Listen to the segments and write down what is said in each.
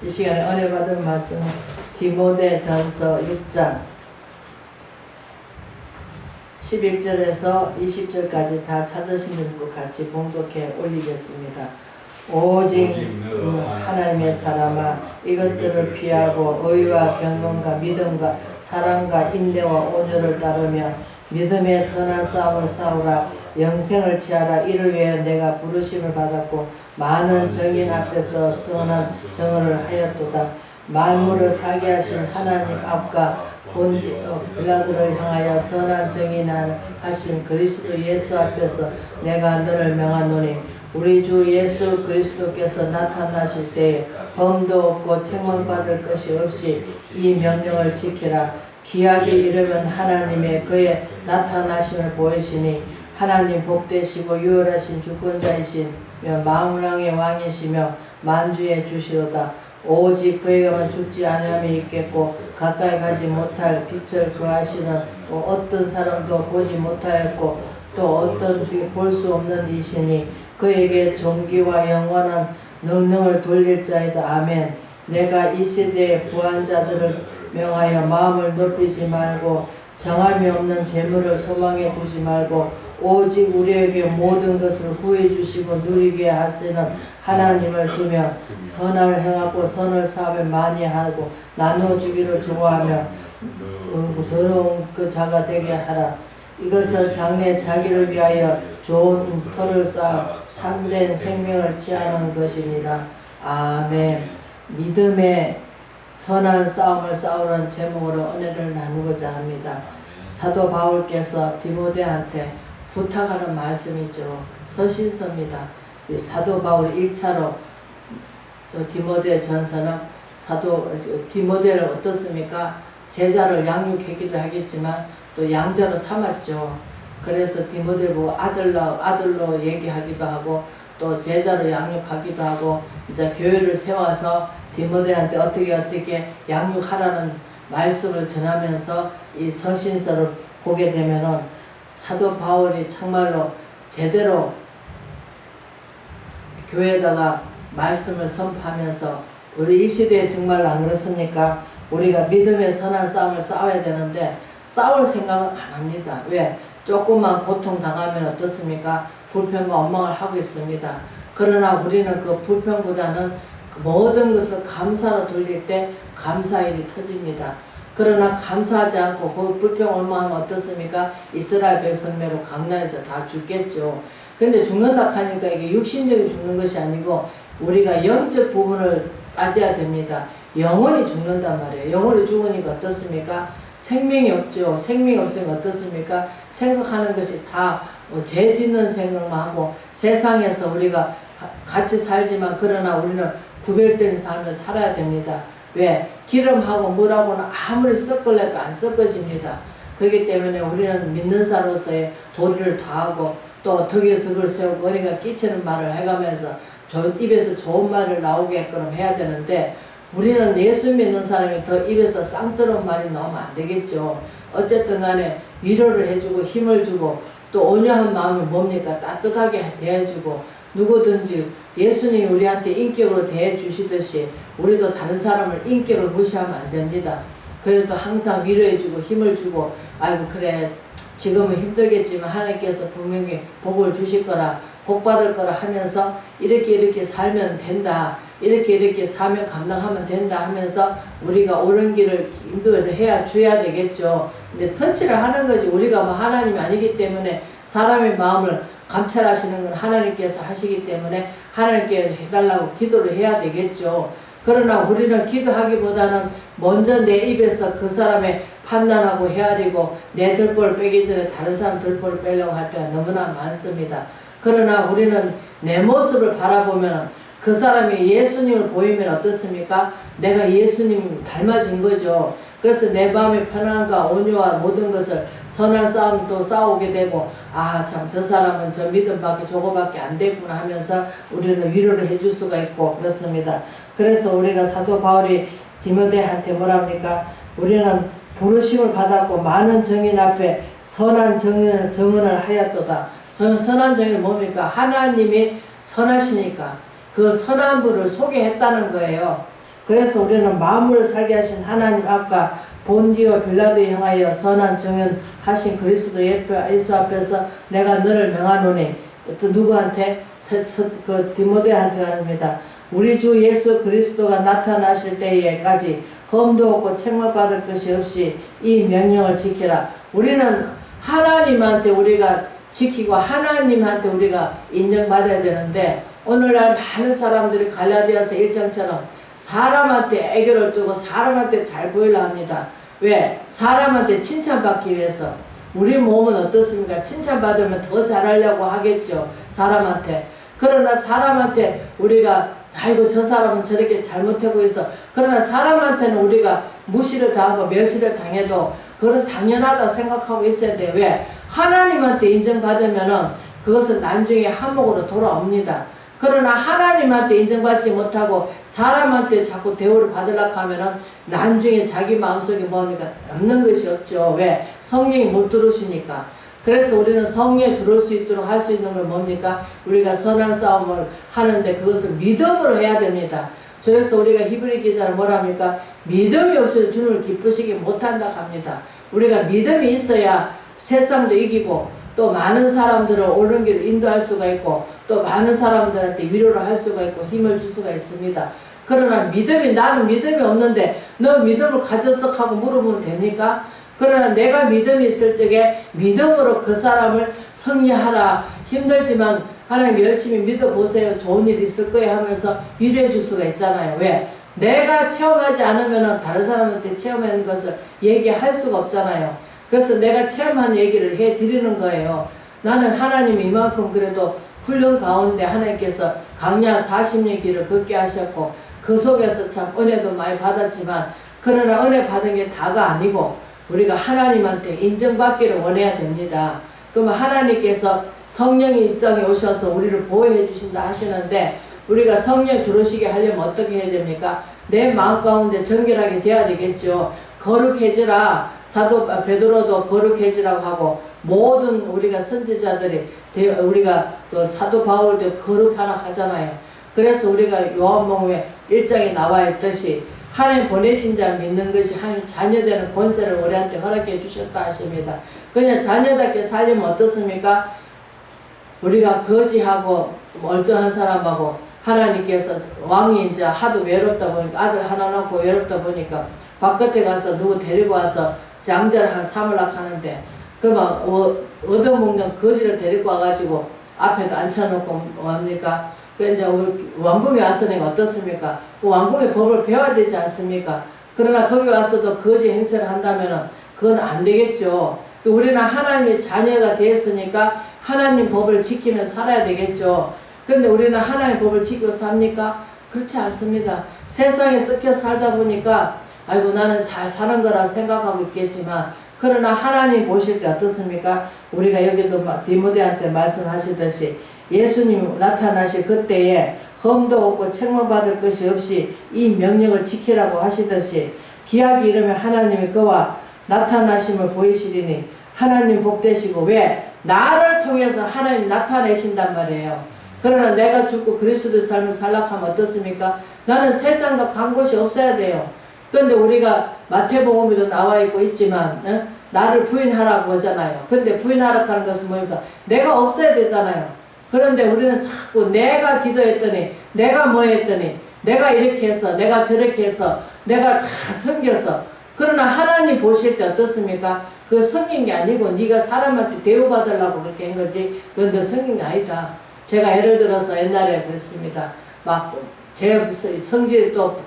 이 시간에 은혜 받은 말씀은 디모데전서 6장 11절에서 20절까지 다 찾으시는 것 같이 봉독해 올리겠습니다. 오직 하나님의 사람아, 이것들을 피하고 의와 경건과 믿음과 사랑과 인내와 온유를 따르며 믿음의 선한 싸움을 싸우라. 영생을 취하라. 이를 위해 내가 부르심을 받았고 많은 정인 앞에서 선한 증언을 하였도다. 만물을 살게 하신 하나님 앞과 빌라도를 향하여 선한 증인을 하신 그리스도 예수 앞에서 내가 너를 명하노니, 우리 주 예수 그리스도께서 나타나실 때에 범도 없고 책망받을 것이 없이 이 명령을 지키라. 기약이 이르면 하나님의 그의 나타나심을 보이시니 하나님 복되시고 유월하신 주권자이시며 만왕의 왕이시며 만주의 주시로다. 오직 그에게만 죽지 아니함이 있겠고 가까이 가지 못할 빛을 거하시는 어떤 사람도 보지 못하였고 또 어떤 볼 수 없는 이시니 그에게 존귀와 영원한 능력을 돌릴 자이다. 아멘. 내가 이 시대의 부한 자들을 명하여 마음을 높이지 말고 정함이 없는 재물을 소망해 두지 말고 오직 우리에게 모든 것을 구해 주시고 누리게 하시는 하나님을 두며 선을 행하고 선을 사업에 많이 하고 나눠주기를 좋아하며 더러운 그 자가 되게 하라. 이것을 장래 자기를 위하여 좋은 터를 쌓아 참된 생명을 취하는 것이니라. 아멘. 믿음의 선한 싸움을 싸우라는 제목으로 은혜를 나누고자 합니다. 사도 바울께서 디모데한테 부탁하는 말씀이죠. 서신서입니다. 사도 바울 1차로 디모데 전서는 디모데를 어떻습니까? 제자를 양육하기도 하겠지만 또 양자로 삼았죠. 그래서 디모데 보고 아들로 얘기하기도 하고 또 제자로 양육하기도 하고 이제 교회를 세워서 디모데한테 어떻게 양육하라는 말씀을 전하면서 이 서신서를 보게 되면은 사도 바울이 정말로 제대로 교회에다가 말씀을 선포하면서 우리 이 시대에 정말 안 그렇습니까? 우리가 믿음의 선한 싸움을 싸워야 되는데 싸울 생각은 안 합니다. 왜? 조금만 고통 당하면 어떻습니까? 불평과 원망을 하고 있습니다. 그러나 우리는 그 불평보다는 그 모든 것을 감사로 돌릴 때 감사일이 터집니다. 그러나 감사하지 않고 그 불평 원망하면 어떻습니까? 이스라엘 백성매로 강난에서 다 죽겠죠. 근데 죽는다 하니까 이게 육신적인 죽는 것이 아니고 우리가 영적 부분을 따져야 됩니다. 영혼이 죽는단 말이에요. 영혼이 죽으니까 어떻습니까? 생명이 없죠. 생명이 없으면 어떻습니까? 생각하는 것이 다 죄 짓는 생각만 하고 세상에서 우리가 같이 살지만 그러나 우리는 구별된 삶을 살아야 됩니다. 왜? 기름하고 물하고는 아무리 섞을래도 안 섞어집니다. 그렇기 때문에 우리는 믿는 자로서의 도리를 다하고 또 덕에 덕을 세우고 우리가 끼치는 말을 해가면서 입에서 좋은 말을 나오게끔 해야 되는데 우리는 예수 믿는 사람이 더 입에서 쌍스러운 말이 나오면 안 되겠죠. 어쨌든 간에 위로를 해주고 힘을 주고 또 온유한 마음이 뭡니까? 따뜻하게 대해주고 누구든지 예수님이 우리한테 인격으로 대해주시듯이 우리도 다른 사람을 인격을 무시하면 안 됩니다. 그래도 항상 위로해주고 힘을 주고 아이고 그래 지금은 힘들겠지만 하나님께서 분명히 복을 주실 거라 복 받을 거라 하면서 이렇게 살면 된다. 이렇게 사명 감당하면 된다 하면서 우리가 옳은 길을 인도를 해야 줘야 되겠죠. 근데 터치를 하는 거지 우리가 뭐 하나님이 아니기 때문에 사람의 마음을 감찰하시는 건 하나님께서 하시기 때문에 하나님께 해달라고 기도를 해야 되겠죠. 그러나 우리는 기도하기보다는 먼저 내 입에서 그 사람의 판단하고 헤아리고 내 들보를 빼기 전에 다른 사람 들보를 빼려고 할 때가 너무나 많습니다. 그러나 우리는 내 모습을 바라보면 그 사람이 예수님을 보이면 어떻습니까? 내가 예수님 닮아진 거죠. 그래서 내 마음의 편안과 온유와 모든 것을 선한 싸움도 싸우게 되고 아 참 저 사람은 저 믿음밖에 저거밖에 안 됐구나 하면서 우리는 위로를 해줄 수가 있고 그렇습니다. 그래서 우리가 사도 바울이 디모데한테 뭐랍니까? 우리는 부르심을 받았고 많은 정인 앞에 선한 정언을 하였도다. 선한 정인이 뭡니까? 하나님이 선하시니까 그 선한 분을 소개했다는 거예요. 그래서 우리는 마음으로 살게 하신 하나님 앞과 본디오 빌라도에 향하여 선한 정언하신 그리스도 예수 앞에서 내가 너를 명하노니, 또 누구한테? 디모데한테 합니다. 우리 주 예수 그리스도가 나타나실 때에까지 험도 없고 책망받을 것이 없이 이 명령을 지키라. 우리는 하나님한테 우리가 지키고 하나님한테 우리가 인정받아야 되는데, 오늘날 많은 사람들이 갈라디아서 1장처럼 사람한테 애교를 두고 사람한테 잘 보이려 합니다. 왜? 사람한테 칭찬받기 위해서. 우리 몸은 어떻습니까? 칭찬받으면 더 잘하려고 하겠죠, 사람한테. 그러나 사람한테 우리가 아이고 저 사람은 저렇게 잘못하고 있어. 그러나 사람한테는 우리가 무시를 당하고 멸시를 당해도 그건 당연하다 생각하고 있어야 돼요. 왜? 하나님한테 인정받으면은 그것은 나중에 한몫으로 돌아옵니다. 그러나 하나님한테 인정받지 못하고 사람한테 자꾸 대우를 받으려고 하면은 나중에 자기 마음속에 뭡니까? 남는 것이 없죠. 왜? 성령이 못 들어오시니까. 그래서 우리는 성령에 들어올 수 있도록 할 수 있는 건 뭡니까? 우리가 선한 싸움을 하는데 그것을 믿음으로 해야 됩니다. 그래서 우리가 히브리 기자는 뭐라 합니까? 믿음이 없어서 주님을 기쁘시게 못한다 합니다. 우리가 믿음이 있어야 세상도 이기고 또 많은 사람들을 옳은 길을 인도할 수가 있고 또 많은 사람들한테 위로를 할 수가 있고 힘을 줄 수가 있습니다. 그러나 나는 믿음이 없는데 너 믿음을 가졌어? 하고 물어보면 됩니까? 그러나 내가 믿음이 있을 적에 믿음으로 그 사람을 승리하라. 힘들지만 하나님 열심히 믿어보세요. 좋은 일 있을 거예요 하면서 위로해 줄 수가 있잖아요. 왜? 내가 체험하지 않으면 다른 사람한테 체험한 것을 얘기할 수가 없잖아요. 그래서 내가 체험한 얘기를 해드리는 거예요. 나는 하나님이 이만큼 그래도 훈련 가운데 하나님께서 강야 40년 길을 걷게 하셨고 그 속에서 참 은혜도 많이 받았지만, 그러나 은혜 받은 게 다가 아니고 우리가 하나님한테 인정받기를 원해야 됩니다. 그러면 하나님께서 성령이 이 땅에 오셔서 우리를 보호해 주신다 하시는데, 우리가 성령 들어오시게 하려면 어떻게 해야 됩니까? 내 마음 가운데 정결하게 돼야 되겠죠. 거룩해지라. 사도 베드로도 거룩해지라고 하고, 모든 우리가 선지자들이 우리가 그 사도 바울도 거룩하라 하잖아요. 그래서 우리가 요한복음에 1장에 나와 있듯이 하나님 보내신 자 믿는 것이 하나님 자녀되는 권세를 우리한테 허락해 주셨다 하십니다. 그냥 자녀답게 살려면 어떻습니까? 우리가 거지하고 멀쩡한 사람하고 하나님께서 왕이 이제 하도 외롭다 보니까 아들 하나 낳고 외롭다 보니까 바깥에 가서 누구 데리고 와서 장자를 한 삼으려고 하는데, 그만 얻어먹는 거지를 데리고 와가지고 앞에다 앉혀놓고 뭡니까? 그 이제 왕궁에 왔으니까 어떻습니까? 그 왕궁의 법을 배워야 되지 않습니까? 그러나 거기 와서도 거지 행세를 한다면은 그건 안 되겠죠. 우리는 하나님의 자녀가 되었으니까 하나님 법을 지키며 살아야 되겠죠. 그런데 우리는 하나님 법을 지키고 삽니까? 그렇지 않습니다. 세상에 섞여 살다 보니까 아이고 나는 잘 사는 거라 생각하고 있겠지만, 그러나 하나님 보실 때 어떻습니까? 우리가 여기도 디모데한테 말씀하시듯이 예수님 나타나실 그때에 험도 없고 책망받을 것이 없이 이 명령을 지키라고 하시듯이, 기약이 이르면 하나님이 그와 나타나심을 보이시리니 하나님 복되시고. 왜? 나를 통해서 하나님이 나타내신단 말이에요. 그러나 내가 죽고 그리스도의 삶을 살락하면 어떻습니까? 나는 세상과 간 곳이 없어야 돼요. 그런데 우리가 마태복음에도 나와 있고 있지만 나를 부인하라고 하잖아요. 근데 부인하라고 하는 것은 뭡니까? 내가 없어야 되잖아요. 그런데 우리는 자꾸 내가 기도했더니, 내가 뭐 했더니, 내가 이렇게 해서, 내가 저렇게 해서, 내가 잘 섬겨서. 그러나 하나님 보실 때 어떻습니까? 그거 섬긴 게 아니고 네가 사람한테 대우받으려고 그렇게 한 거지, 그건 너 섬긴 게 아니다. 제가 예를 들어서 옛날에 그랬습니다. 막 제 성질이 또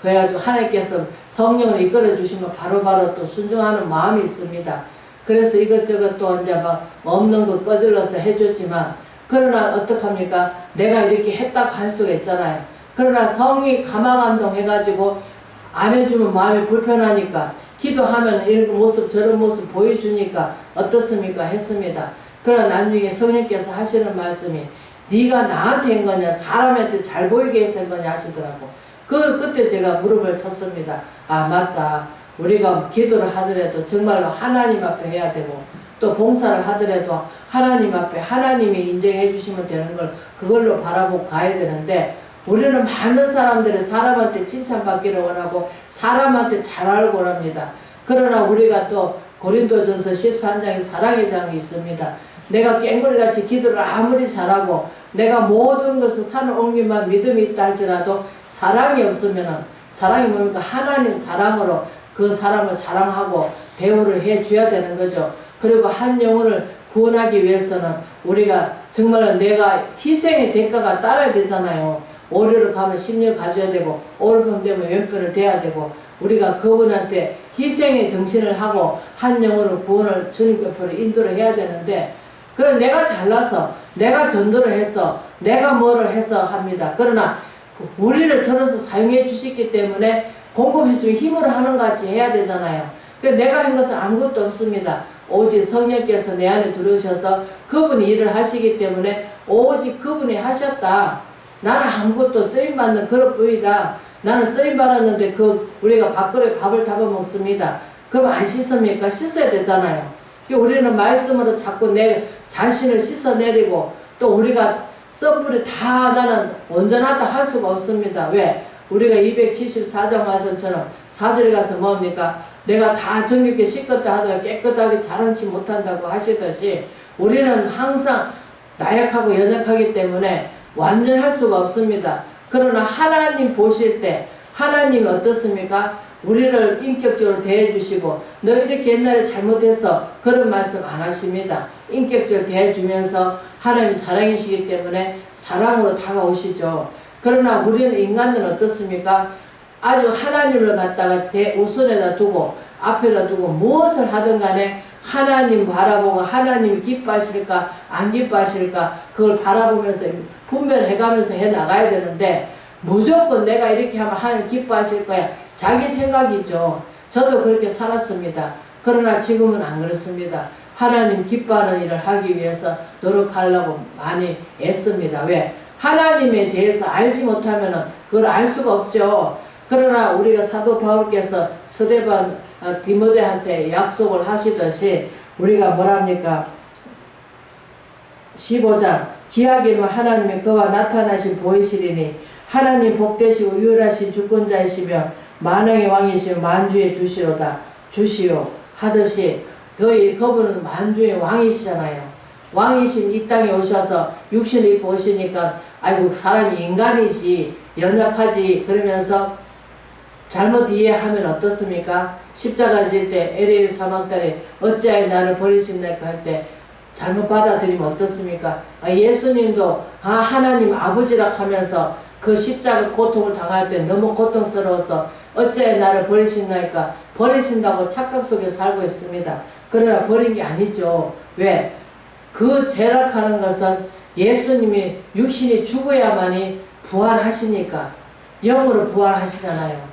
그래가지고 하나님께서 성령을 이끌어 주시면 바로바로 또 순종하는 마음이 있습니다. 그래서 이것저것 또 이제 막 없는 거 꺼질러서 해줬지만, 그러나 어떡합니까? 내가 이렇게 했다고 할 수가 있잖아요. 그러나 성이 가마감동 해가지고 안 해주면 마음이 불편하니까 기도하면 이런 모습 저런 모습 보여주니까 어떻습니까? 했습니다. 그러나 나중에 성령께서 하시는 말씀이 네가 나한테 한 거냐 사람한테 잘 보이게 해서 한 거냐 하시더라고. 그때 제가 무릎을 쳤습니다. 아 맞다. 우리가 기도를 하더라도 정말로 하나님 앞에 해야 되고, 또 봉사를 하더라도 하나님 앞에 하나님이 인정해 주시면 되는 걸 그걸로 바라보고 가야 되는데, 우리는 많은 사람들이 사람한테 칭찬받기를 원하고 사람한테 잘하려고 합니다. 그러나 우리가 또 고린도전서 13장에 사랑의 장이 있습니다. 내가 꽹과리같이 기도를 아무리 잘하고 내가 모든 것을 산을 옮기만 믿음이 있다 할지라도 사랑이 없으면 사랑이 뭡니까? 하나님 사랑으로 그 사람을 사랑하고 대우를 해줘야 되는 거죠. 그리고 한 영혼을 구원하기 위해서는 우리가 정말 내가 희생의 대가가 따라야 되잖아요. 오류를 가면 심려 가져야 되고 오른편 되면 왼편을 대야 되고 우리가 그분한테 희생의 정신을 하고 한 영혼을 구원을 주님 옆으로 인도를 해야 되는데 그럼 내가 잘나서 내가 전도를 해서 내가 뭐를 해서 합니다. 그러나 우리를 들어서 사용해 주셨기 때문에 공급했으면 힘으로 하는 것 같이 해야 되잖아요. 내가 한 것은 아무것도 없습니다. 오직 성령께서 내 안에 들어오셔서 그분이 일을 하시기 때문에 오직 그분이 하셨다. 나는 아무것도 쓰임받는 그릇뿐이다. 나는 쓰임받았는데 우리가 밥그릇에 밥을 담아 먹습니다. 그럼 안 씻습니까? 씻어야 되잖아요. 우리는 말씀으로 자꾸 내 자신을 씻어내리고 또 우리가 썸불이 다 나는 온전하다 할 수가 없습니다. 왜? 우리가 274장 말씀처럼 4절에 가서 뭡니까? 내가 다 정결케 씻었다 하더라도 깨끗하게 자랑치 못한다고 하시듯이 우리는 항상 나약하고 연약하기 때문에 완전할 수가 없습니다. 그러나 하나님 보실 때 하나님이 어떻습니까? 우리를 인격적으로 대해주시고 너 이렇게 옛날에 잘못해서 그런 말씀 안 하십니다. 인격적으로 대해주면서 하나님이 사랑이시기 때문에 사랑으로 다가오시죠. 그러나 우리는 인간은 어떻습니까? 아주 하나님을 갖다가 제 우선에다 두고 앞에다 두고 무엇을 하든 간에 하나님 바라보고 하나님이 기뻐하실까 안 기뻐하실까 그걸 바라보면서 분별해가면서 해나가야 되는데 무조건 내가 이렇게 하면 하나님 기뻐하실 거야. 자기 생각이죠. 저도 그렇게 살았습니다. 그러나 지금은 안 그렇습니다. 하나님 기뻐하는 일을 하기 위해서 노력하려고 많이 애씁니다. 왜? 하나님에 대해서 알지 못하면 그걸 알 수가 없죠. 그러나 우리가 사도 바울께서 스데반 디모데한테 약속을 하시듯이 우리가 뭐랍니까? 15장 기하기는 하나님의 그와 나타나신 보이시리니 하나님 복되시고 유일하신 주권자이시며 만왕의 왕이시며 만주의 주시로다 주시오 하듯이 그분은 만주의 왕이시잖아요. 왕이신 이 땅에 오셔서 육신을 입고 오시니까 아이고 사람이 인간이지 연약하지 그러면서 잘못 이해하면 어떻습니까? 십자가 질 때 에레리 사망달에 어찌하여 나를 버리십니까 할 때 잘못 받아들이면 어떻습니까? 예수님도 하나님 아버지라 하면서 그 십자가 고통을 당할 때 너무 고통스러워서 어찌하여 나를 버리신다니까 버리신다고 착각 속에 살고 있습니다. 그러나 버린 게 아니죠. 왜? 그 죄락하는 것은 예수님이 육신이 죽어야만이 부활하시니까 영으로 부활하시잖아요.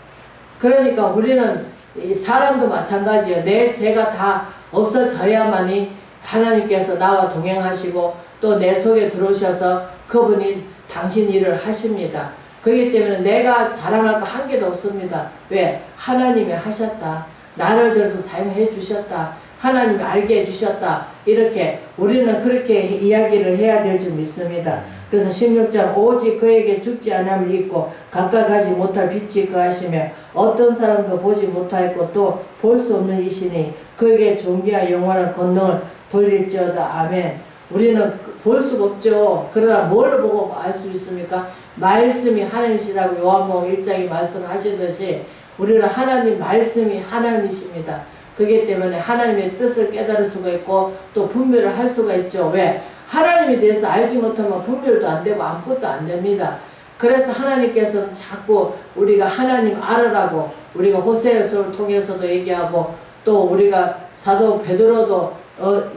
그러니까 우리는 이 사람도 마찬가지예요. 내 죄가 다 없어져야만이 하나님께서 나와 동행하시고 또 내 속에 들어오셔서 그분이 당신 일을 하십니다. 그렇기 때문에 내가 자랑할 거 한 개도 없습니다. 왜? 하나님이 하셨다. 나를 들어서 사용해 주셨다. 하나님이 알게 해주셨다. 이렇게 우리는 그렇게 이야기를 해야 될 줄 믿습니다. 그래서 16장 오직 그에게 죽지 않음을 잊고 가까이 가지 못할 빛이 그하시며 어떤 사람도 보지 못하였고 또 볼 수 없는 이시니 그에게 존귀와 영원한 권능을 돌릴지어다. 아멘. 우리는 볼 수가 없죠. 그러나 뭘 보고 알 수 있습니까? 말씀이 하나님이시라고 요한복음 1장에 말씀하시듯이 우리는 하나님 말씀이 하나님이십니다. 그렇기 때문에 하나님의 뜻을 깨달을 수가 있고 또 분별을 할 수가 있죠. 왜? 하나님에 대해서 알지 못하면 분별도 안 되고 아무것도 안 됩니다. 그래서 하나님께서는 자꾸 우리가 하나님 알으라고 우리가 호세아서를 통해서도 얘기하고 또 우리가 사도 베드로도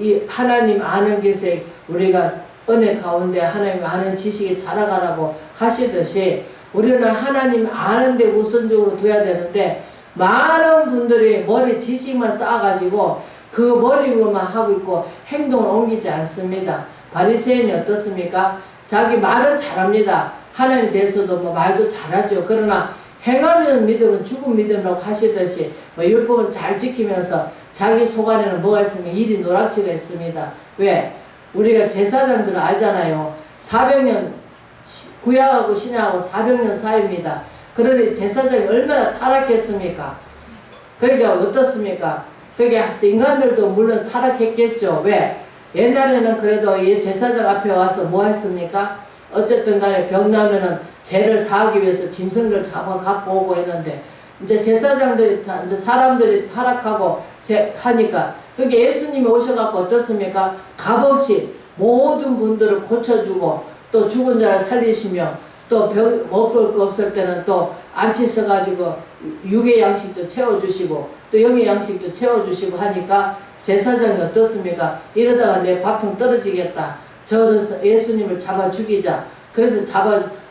이 하나님 아는 것에 우리가 은혜 가운데 하나님 아는 지식에 자라가라고 하시듯이 우리는 하나님 아는데 우선적으로 둬야 되는데 많은 분들이 머리 지식만 쌓아가지고 그 머리로만 하고 있고 행동을 옮기지 않습니다. 바리새인이 어떻습니까? 자기 말은 잘합니다. 하나님 대해서도 뭐 말도 잘하죠. 그러나 행하면 믿음은 죽은 믿음이라고 하시듯이 뭐 율법은 잘 지키면서 자기 속 안에는 뭐가 있으면 일이 노락지가 있습니다. 왜? 우리가 제사장들은 알잖아요. 400년 구약하고 신약하고 400년 사이입니다. 그러니 제사장이 얼마나 타락했습니까? 그러니까 어떻습니까? 그게 인간들도 물론 타락했겠죠. 왜? 옛날에는 그래도 이 제사장 앞에 와서 뭐 했습니까? 어쨌든 간에 병 나면은 죄를 사하기 위해서 짐승들 잡아 갖고 오고 했는데, 이제 제사장들이 이제 사람들이 타락하고 하니까, 그게 예수님이 오셔갖고 어떻습니까? 값없이 모든 분들을 고쳐주고 또 죽은 자를 살리시며 또 먹을 거 없을 때는 또 앉히셔가지고 육의 양식도 채워주시고 또 영의 양식도 채워주시고 하니까 제사장이 어떻습니까? 이러다가 내 밥통 떨어지겠다. 저래서 예수님을 잡아 죽이자. 그래서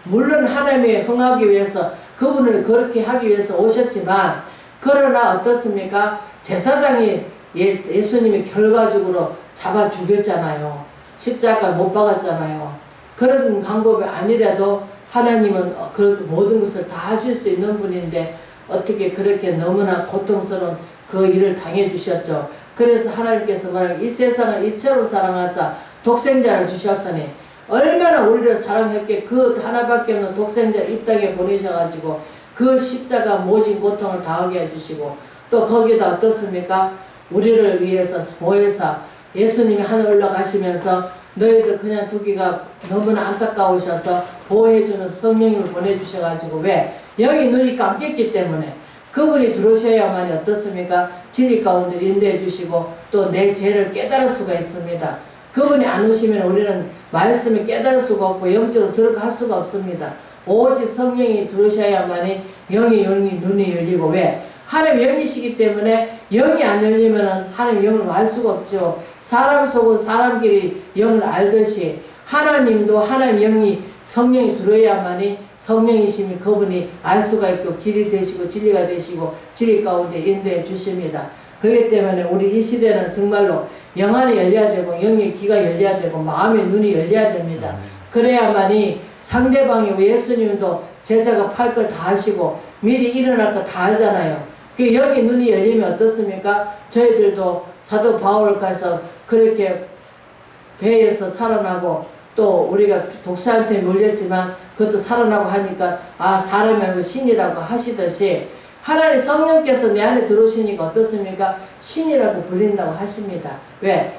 물론 하나님에 흥하기 위해서 그분을 그렇게 하기 위해서 오셨지만, 그러나 어떻습니까? 제사장이 예수님이 결과적으로 잡아 죽였잖아요. 십자가 못 박았잖아요. 그런 방법이 아니라도 하나님은 그 모든 것을 다 하실 수 있는 분인데 어떻게 그렇게 너무나 고통스러운 그 일을 당해 주셨죠. 그래서 하나님께서 말하면 이 세상을 이처럼 사랑하사 독생자를 주셨으니 얼마나 우리를 사랑했기에 그 하나밖에 없는 독생자를 이 땅에 보내셔가지고 그 십자가 모진 고통을 당하게 해주시고 또 거기다 어떻습니까? 우리를 위해서 보혜사 예수님이 하늘 올라가시면서 너희들 그냥 두기가 너무나 안타까우셔서 보호해주는 성령님을 보내주셔가지고 왜? 영이 눈이 감겼기 때문에 그분이 들어오셔야만이 어떻습니까? 진리 가운데 인도해 주시고 또 내 죄를 깨달을 수가 있습니다. 그분이 안 오시면 우리는 말씀을 깨달을 수가 없고 영적으로 들어갈 수가 없습니다. 오직 성령이 들어오셔야만이 영이 눈이 열리고 왜? 하나님 영이시기 때문에 영이 안 열리면 하나님 영을 알 수가 없죠. 사람 속은 사람끼리 영을 알듯이 하나님도 하나님 영이 성령이 들어야만이 성령이시면 그분이 알 수가 있고 길이 되시고 진리가 되시고 진리 가운데 인도해 주십니다. 그렇기 때문에 우리 이 시대는 정말로 영 안이 열려야 되고 영의 귀가 열려야 되고 마음의 눈이 열려야 됩니다. 그래야만이 상대방이 예수님도 제자가 팔 걸 다 하시고 미리 일어날 거 다 알잖아요. 그 영의 눈이 열리면 어떻습니까? 저희들도 사도 바울 가서 그렇게 배에서 살아나고 또 우리가 독사한테 몰렸지만 그것도 살아나고 하니까 아 사람이 아니고 신이라고 하시듯이 하나님 성령께서 내 안에 들어오시니까 어떻습니까? 신이라고 불린다고 하십니다. 왜?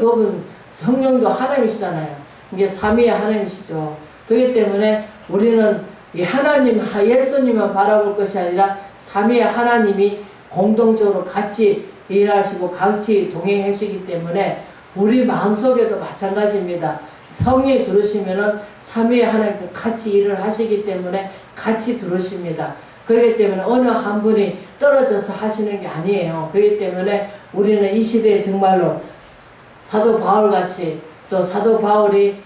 그분 성령도 하나님이시잖아요. 이게 삼위의 하나님이시죠. 그렇기 때문에 우리는 이 하나님 예수님만 바라볼 것이 아니라 삼위의 하나님이 공동적으로 같이 일하시고 같이 동행하시기 때문에 우리 마음속에도 마찬가지입니다. 성령이 들으시면은 삼위의 하나님과 같이 일을 하시기 때문에 같이 들으십니다. 그렇기 때문에 어느 한 분이 떨어져서 하시는 게 아니에요. 그렇기 때문에 우리는 이 시대에 정말로 사도 바울같이 또 사도 바울이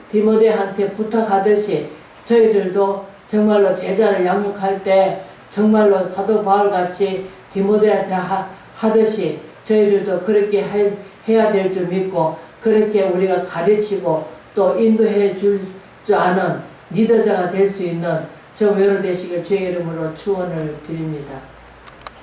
디모데한테 부탁하듯이 저희들도 정말로 제자를 양육할 때 정말로 사도 바울같이 디모데한테 하듯이 저희들도 그렇게 해야 될 줄 믿고 그렇게 우리가 가르치고 또 인도해 줄 줄 아는 리더자가 될 수 있는 저 외로 되시길 주의 이름으로 축원을 드립니다.